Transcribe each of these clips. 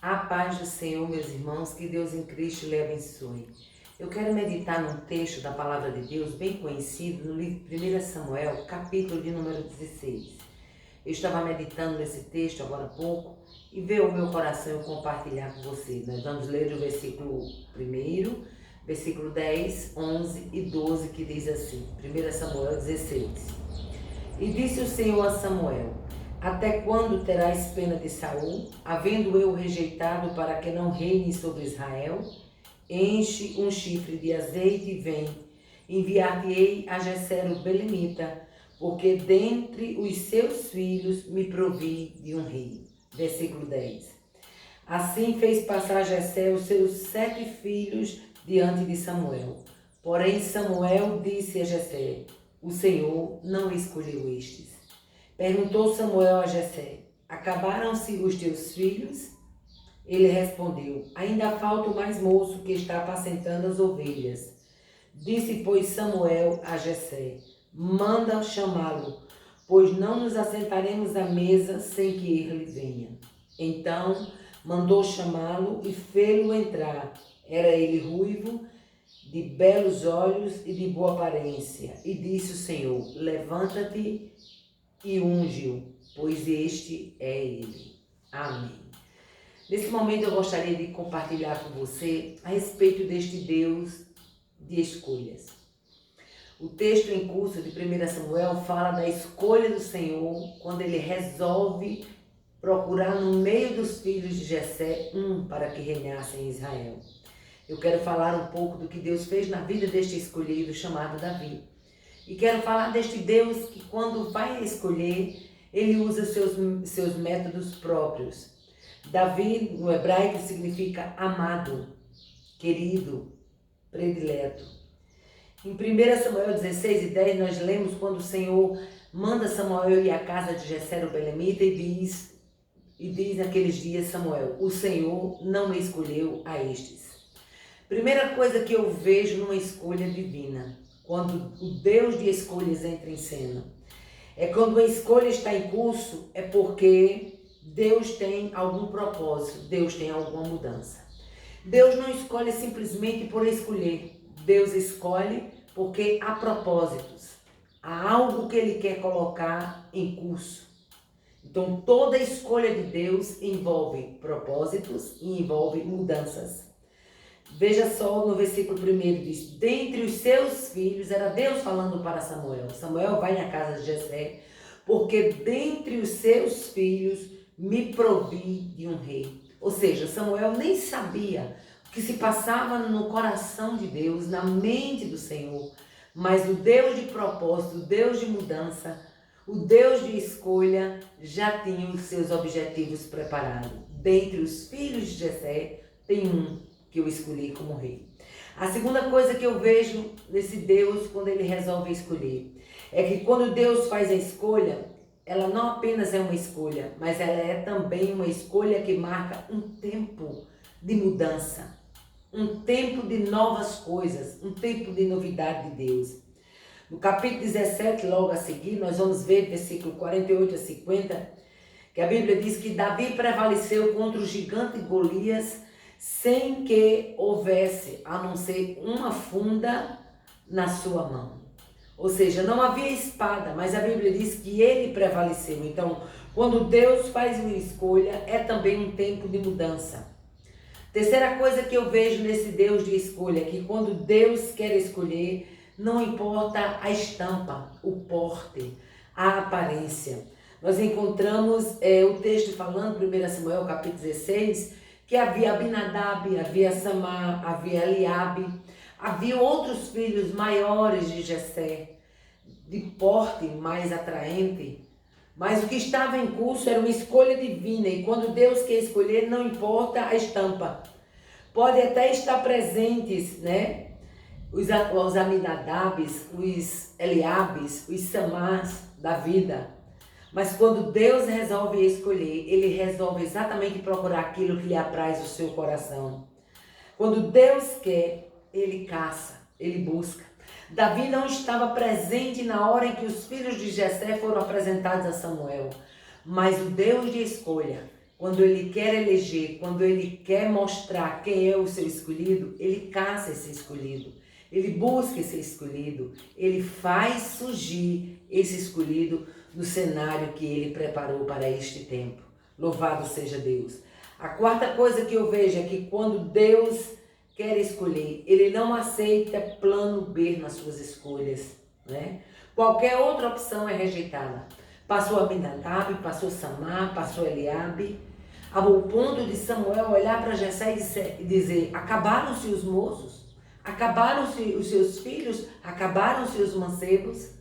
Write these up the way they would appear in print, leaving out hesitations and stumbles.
A paz do Senhor, meus irmãos, que Deus em Cristo lhe abençoe. Eu quero meditar num texto da Palavra de Deus bem conhecido no livro 1 Samuel, capítulo de número 16. Eu estava meditando nesse texto agora há pouco e veio ao meu coração eu compartilhar com vocês. Nós vamos ler o versículo 1, versículo 10, 11 e 12, que diz assim, 1 Samuel 16. E disse o Senhor a Samuel: até quando terás pena de Saul, havendo eu rejeitado para que não reine sobre Israel? Enche um chifre de azeite e vem, enviar-te-ei a Jessé o belemita, porque dentre os seus filhos me provi de um rei. Versículo 10. Assim fez passar Jessé os seus 7 filhos diante de Samuel. Porém Samuel disse a Jessé: o Senhor não escolheu estes. Perguntou Samuel a Jessé: acabaram-se os teus filhos? Ele respondeu: ainda falta o mais moço que está apacentando as ovelhas. Disse, pois, Samuel a Jessé: manda chamá-lo, pois não nos assentaremos à mesa sem que ele venha. Então mandou chamá-lo e fê-lo entrar. Era ele ruivo, de belos olhos e de boa aparência. E disse o Senhor: levanta-te e unge-o, pois este é ele. Amém. Nesse momento eu gostaria de compartilhar com você a respeito deste Deus de escolhas. O texto em curso de 1 Samuel fala da escolha do Senhor quando ele resolve procurar no meio dos filhos de Jessé para que reinasse em Israel. Eu quero falar um pouco do que Deus fez na vida deste escolhido chamado Davi. E quero falar deste Deus que quando vai escolher, ele usa seus métodos próprios. Davi, no hebraico, significa amado, querido, predileto. Em 1 Samuel 16 e 10, nós lemos quando o Senhor manda Samuel ir à casa de Jessé o belemita e diz naqueles dias Samuel: o Senhor não me escolheu a estes. Primeira coisa que eu vejo numa escolha divina, quando o Deus de escolhas entra em cena, é quando a escolha está em curso, é porque Deus tem algum propósito, Deus tem alguma mudança. Deus não escolhe simplesmente por escolher, Deus escolhe porque há propósitos, há algo que Ele quer colocar em curso. Então toda escolha de Deus envolve propósitos e envolve mudanças. Veja só no versículo 1 diz: dentre os seus filhos, era Deus falando para Samuel. Samuel vai na casa de Jessé, porque dentre os seus filhos me provi de um rei. Ou seja, Samuel nem sabia o que se passava no coração de Deus, na mente do Senhor. Mas o Deus de propósito, o Deus de mudança, o Deus de escolha já tinha os seus objetivos preparados. Dentre os filhos de Jessé tem um que eu escolhi como rei. A segunda coisa que eu vejo nesse Deus quando ele resolve escolher é que quando Deus faz a escolha, ela não apenas é uma escolha, mas ela é também uma escolha que marca um tempo de mudança, um tempo de novas coisas, um tempo de novidade de Deus. No capítulo 17, logo a seguir, nós vamos ver versículo 48 a 50, que a Bíblia diz que Davi prevaleceu contra o gigante Golias sem que houvesse a não ser uma funda na sua mão. Ou seja, não havia espada, mas a Bíblia diz que ele prevaleceu. Então, quando Deus faz uma escolha, é também um tempo de mudança. Terceira coisa que eu vejo nesse Deus de escolha, é que quando Deus quer escolher, não importa a estampa, o porte, a aparência. Nós encontramos o texto falando, 1 Samuel capítulo 16, que havia Abinadab, havia Samar, havia Eliabe, havia outros filhos maiores de Jessé, de porte mais atraente, mas o que estava em curso era uma escolha divina, e quando Deus quer escolher, não importa a estampa. Pode até estar presentes, né? Os Aminadabes, os Eliabes, os Samars da vida. Mas quando Deus resolve escolher, Ele resolve exatamente procurar aquilo que lhe apraz o seu coração. Quando Deus quer, Ele caça, Ele busca. Davi não estava presente na hora em que os filhos de Jessé foram apresentados a Samuel. Mas o Deus de escolha, quando ele quer eleger, quando ele quer mostrar quem é o seu escolhido, ele caça esse escolhido, ele busca esse escolhido, ele faz surgir esse escolhido no cenário que ele preparou para este tempo. Louvado seja Deus. A quarta coisa que eu vejo é que quando Deus quer escolher, ele não aceita plano B nas suas escolhas, né? Qualquer outra opção é rejeitada. Passou Abinadab, passou Samar, passou Eliabe, ao ponto de Samuel olhar para Jessé e dizer: acabaram-se os moços, acabaram-se os seus filhos, acabaram-se os mancebos.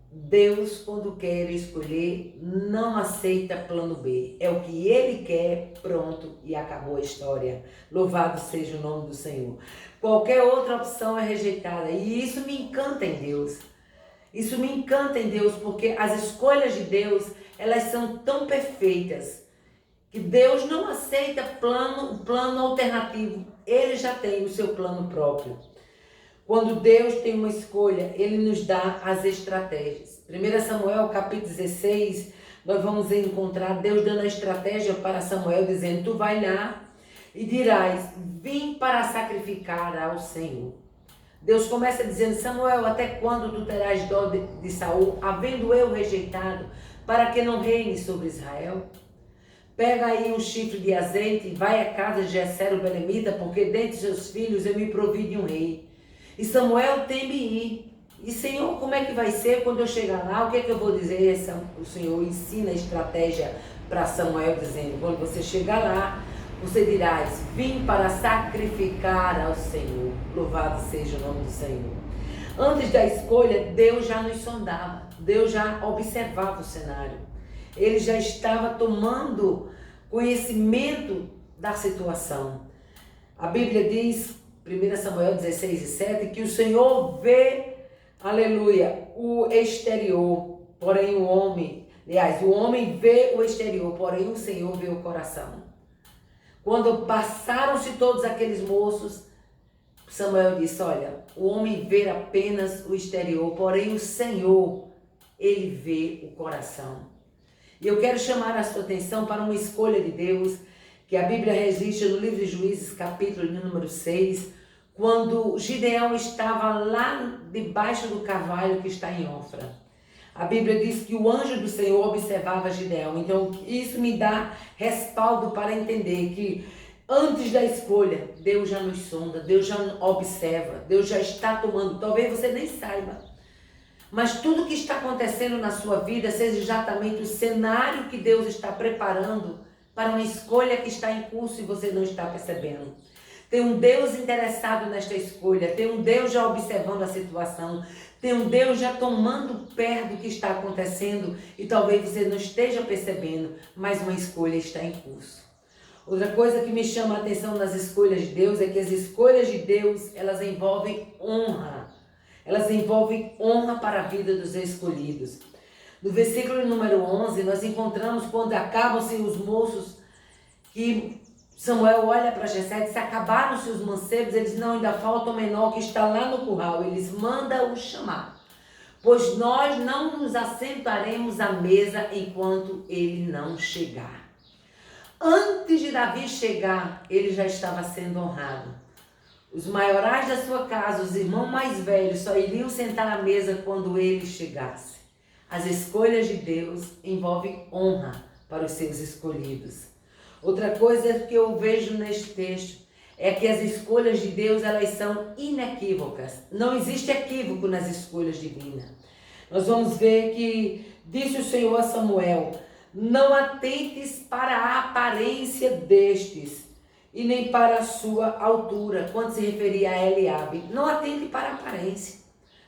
Deus, quando quer escolher, não aceita plano B. É o que ele quer, pronto, e acabou a história. Louvado seja o nome do Senhor. Qualquer outra opção é rejeitada, e isso me encanta em Deus. Isso me encanta em Deus, porque as escolhas de Deus, elas são tão perfeitas, que Deus não aceita plano alternativo. Ele já tem o seu plano próprio. Quando Deus tem uma escolha, ele nos dá as estratégias. 1 Samuel capítulo 16, nós vamos encontrar Deus dando a estratégia para Samuel, dizendo: tu vai lá e dirás: vim para sacrificar ao Senhor. Deus começa dizendo: Samuel, até quando tu terás dó de Saul, havendo eu rejeitado, para que não reine sobre Israel? Pega aí um chifre de azeite e vai à casa de Jessé o belemita, porque dentre seus filhos eu me provi de um rei. E Samuel teme ir. E Senhor, como é que vai ser quando eu chegar lá? O que é que eu vou dizer? O Senhor ensina a estratégia para Samuel, dizendo: quando você chegar lá, você dirás: vim para sacrificar ao Senhor. Louvado seja o nome do Senhor. Antes da escolha, Deus já nos sondava. Deus já observava o cenário. Ele já estava tomando conhecimento da situação. A Bíblia diz, 1 Samuel 16:7, que o Senhor vê, aleluia, o exterior, porém o homem vê o exterior, porém o Senhor vê o coração. Quando passaram-se todos aqueles moços, Samuel disse: olha, o homem vê apenas o exterior, porém o Senhor, ele vê o coração. E eu quero chamar a sua atenção para uma escolha de Deus, que a Bíblia registra no livro de Juízes, capítulo número 6, quando Gideão estava lá debaixo do carvalho que está em Ofra. A Bíblia diz que o anjo do Senhor observava Gideão. Então isso me dá respaldo para entender que antes da escolha, Deus já nos sonda, Deus já observa, Deus já está tomando, talvez você nem saiba, mas tudo que está acontecendo na sua vida seja exatamente o cenário que Deus está preparando para uma escolha que está em curso e você não está percebendo. Tem um Deus interessado nesta escolha, tem um Deus já observando a situação, tem um Deus já tomando pé do que está acontecendo e talvez você não esteja percebendo, mas uma escolha está em curso. Outra coisa que me chama a atenção nas escolhas de Deus é que as escolhas de Deus, elas envolvem honra. Elas envolvem honra para a vida dos escolhidos. No versículo número 11, nós encontramos quando acabam-se os moços, que Samuel olha para Jessé e diz: acabaram-se os mancebos. Ele diz: não, ainda falta o menor que está lá no curral. Eles mandam o chamar, pois nós não nos assentaremos à mesa enquanto ele não chegar. Antes de Davi chegar, ele já estava sendo honrado. Os maiorais da sua casa, os irmãos mais velhos, só iriam sentar à mesa quando ele chegasse. As escolhas de Deus envolvem honra para os seus escolhidos. Outra coisa que eu vejo neste texto é que as escolhas de Deus, elas são inequívocas. Não existe equívoco nas escolhas divinas. Nós vamos ver que disse o Senhor a Samuel: não atentes para a aparência destes, e nem para a sua altura, quando se referia a Eliabe. Não atente para a aparência,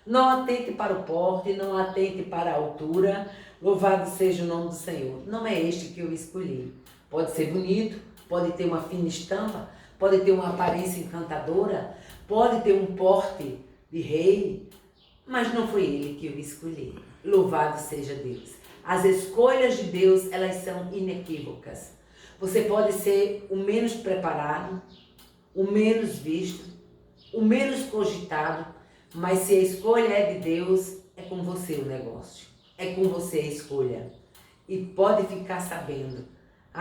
não atente para o porte, não atente para a altura. Louvado seja o nome do Senhor. Não é este que eu escolhi. Pode ser bonito, pode ter uma fina estampa, pode ter uma aparência encantadora, pode ter um porte de rei, mas não foi ele que eu escolhi. Louvado seja Deus. As escolhas de Deus, elas são inequívocas. Você pode ser o menos preparado, o menos visto, o menos cogitado, mas se a escolha é de Deus, é com você o negócio, é com você a escolha. E pode ficar sabendo,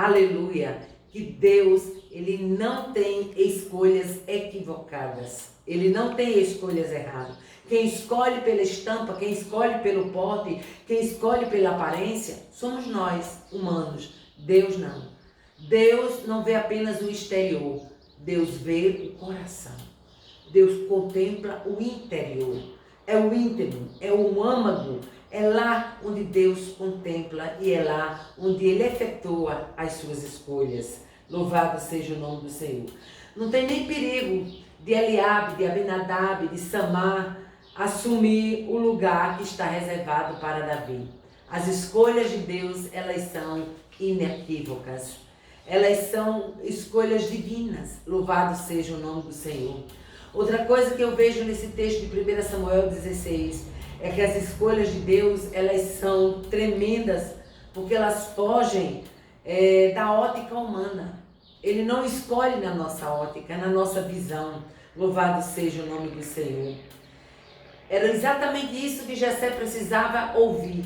aleluia, que Deus, Ele não tem escolhas equivocadas. Ele não tem escolhas erradas. Quem escolhe pela estampa, quem escolhe pelo porte, quem escolhe pela aparência, somos nós, humanos. Deus não. Deus não vê apenas o exterior. Deus vê o coração. Deus contempla o interior. É o íntimo, é o âmago. É lá onde Deus contempla e é lá onde Ele efetua as suas escolhas. Louvado seja o nome do Senhor. Não tem nem perigo de Eliabe, de Abinadab, de Samar assumir o lugar que está reservado para Davi. As escolhas de Deus, elas são inequívocas. Elas são escolhas divinas. Louvado seja o nome do Senhor. Outra coisa que eu vejo nesse texto de 1 Samuel 16 é que as escolhas de Deus, elas são tremendas, porque elas fogem da ótica humana. Ele não escolhe na nossa ótica, na nossa visão. Louvado seja o nome do Senhor. Era exatamente isso que Jessé precisava ouvir.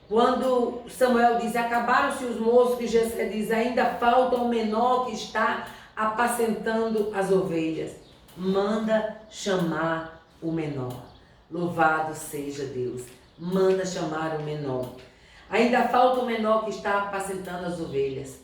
Quando Samuel diz, acabaram-se os moços, que Jessé diz, ainda falta o menor que está apacentando as ovelhas. Manda chamar o menor. Louvado seja Deus. Manda chamar o menor. Ainda falta o menor que está apacentando as ovelhas.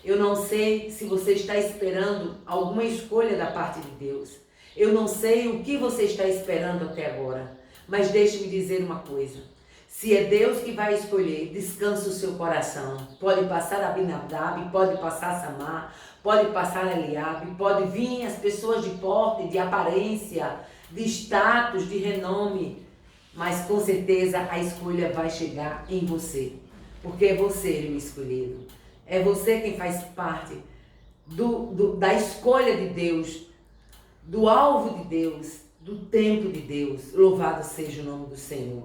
Eu não sei se você está esperando alguma escolha da parte de Deus. Eu não sei o que você está esperando até agora. Mas deixe-me dizer uma coisa. Se é Deus que vai escolher, descansa o seu coração. Pode passar Abinadab, pode passar Samar, pode passar Eliabe, pode vir as pessoas de porte, de aparência, de status, de renome. Mas com certeza a escolha vai chegar em você. Porque é você o escolhido. É você quem faz parte da escolha de Deus, do alvo de Deus, do tempo de Deus. Louvado seja o nome do Senhor.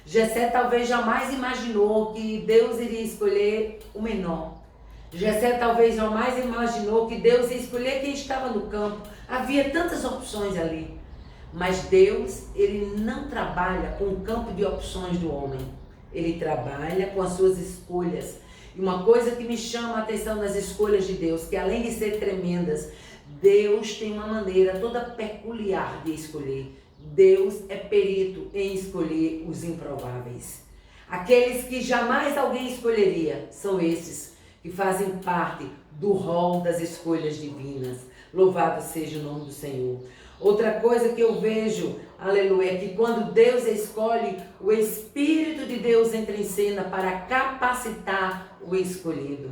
Jessé talvez jamais imaginou que Deus iria escolher o menor. Jessé talvez jamais imaginou que Deus ia escolher quem estava no campo. Havia tantas opções ali. Mas Deus, Ele não trabalha com o campo de opções do homem. Ele trabalha com as suas escolhas. E uma coisa que me chama a atenção nas escolhas de Deus, que além de ser tremendas, Deus tem uma maneira toda peculiar de escolher. Deus é perito em escolher os improváveis. Aqueles que jamais alguém escolheria são esses que fazem parte do rol das escolhas divinas. Louvado seja o nome do Senhor. Outra coisa que eu vejo, aleluia, é que quando Deus escolhe, o Espírito de Deus entra em cena para capacitar o escolhido.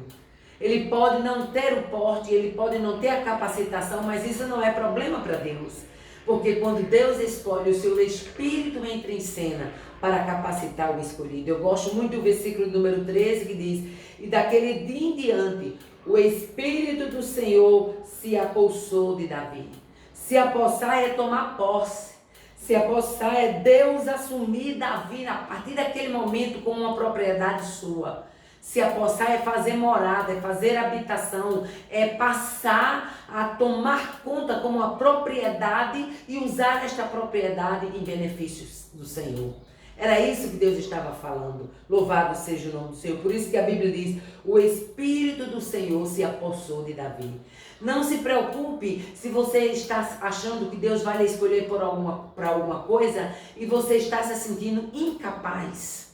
Ele pode não ter o porte, ele pode não ter a capacitação, mas isso não é problema para Deus. Porque quando Deus escolhe, o seu Espírito entra em cena para capacitar o escolhido. Eu gosto muito do versículo número 13 que diz, e daquele dia em diante, o Espírito do Senhor se apossou de Davi. Se apossar é tomar posse. Se apossar é Deus assumir Davi a partir daquele momento como uma propriedade sua. Se apossar é fazer morada, é fazer habitação, é passar a tomar conta como uma propriedade e usar esta propriedade em benefícios do Senhor. Era isso que Deus estava falando. Louvado seja o nome do Senhor. Por isso que a Bíblia diz, o Espírito do Senhor se apossou de Davi. Não se preocupe se você está achando que Deus vai lhe escolher para alguma coisa e você está se sentindo incapaz.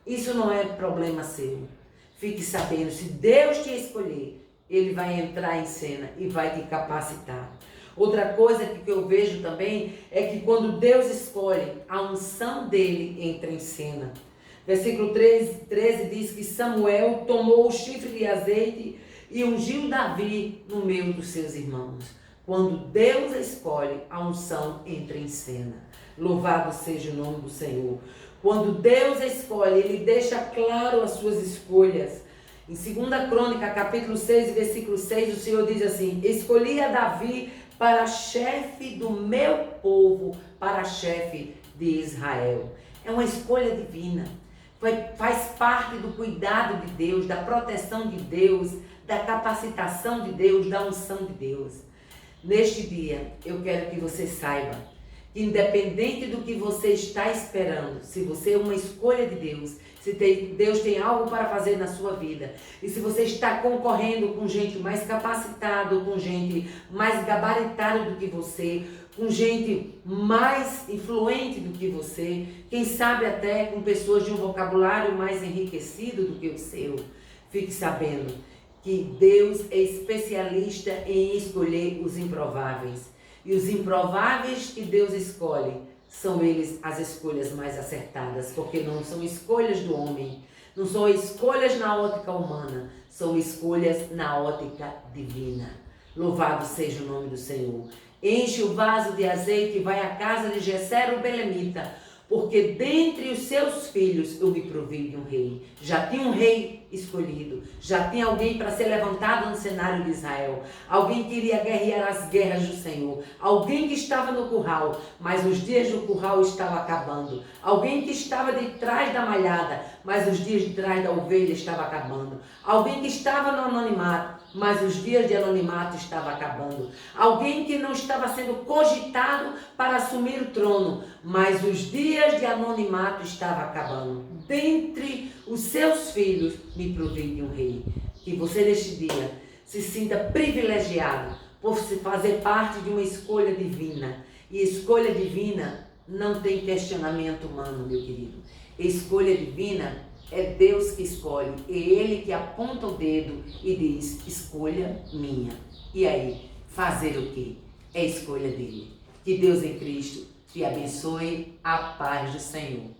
Isso não é problema seu. Fique sabendo, se Deus te escolher, Ele vai entrar em cena e vai te capacitar. Outra coisa que eu vejo também é que quando Deus escolhe, a unção dele entra em cena. Versículo 13 diz que Samuel tomou o chifre de azeite e ungiu Davi no meio dos seus irmãos. Quando Deus escolhe, a unção entra em cena. Louvado seja o nome do Senhor. Quando Deus escolhe, Ele deixa claro as suas escolhas. Em 2 Crônica, capítulo 6, versículo 6, o Senhor diz assim, escolhi a Davi para chefe do meu povo, para chefe de Israel. É uma escolha divina. Faz parte do cuidado de Deus, da proteção de Deus, da capacitação de Deus, da unção de Deus. Neste dia, eu quero que você saiba independente do que você está esperando, se você é uma escolha de Deus, se Deus tem algo para fazer na sua vida, e se você está concorrendo com gente mais capacitada, com gente mais gabaritada do que você, com gente mais influente do que você, quem sabe até com pessoas de um vocabulário mais enriquecido do que o seu, fique sabendo que Deus é especialista em escolher os improváveis. E os improváveis que Deus escolhe são eles as escolhas mais acertadas, porque não são escolhas do homem, não são escolhas na ótica humana, são escolhas na ótica divina. Louvado seja o nome do Senhor. Enche o vaso de azeite e vai à casa de Jessé o belemita, porque dentre os seus filhos eu me provi de um rei. Já tinha um rei escolhido, já tinha alguém para ser levantado no cenário de Israel, alguém que iria guerrear as guerras do Senhor, alguém que estava no curral, mas os dias do curral estavam acabando, alguém que estava de trás da malhada, mas os dias de trás da ovelha estavam acabando, alguém que estava no anonimato, mas os dias de anonimato estavam acabando, alguém que não estava sendo cogitado para assumir o trono, mas os dias de anonimato estavam acabando. Dentre os seus filhos me provi de um rei. Que você neste dia se sinta privilegiado por se fazer parte de uma escolha divina. E escolha divina não tem questionamento humano, meu querido. Escolha divina é Deus que escolhe, é Ele que aponta o dedo e diz, escolha minha. E aí, fazer o quê? É escolha dele. Que Deus em Cristo te abençoe, a paz do Senhor.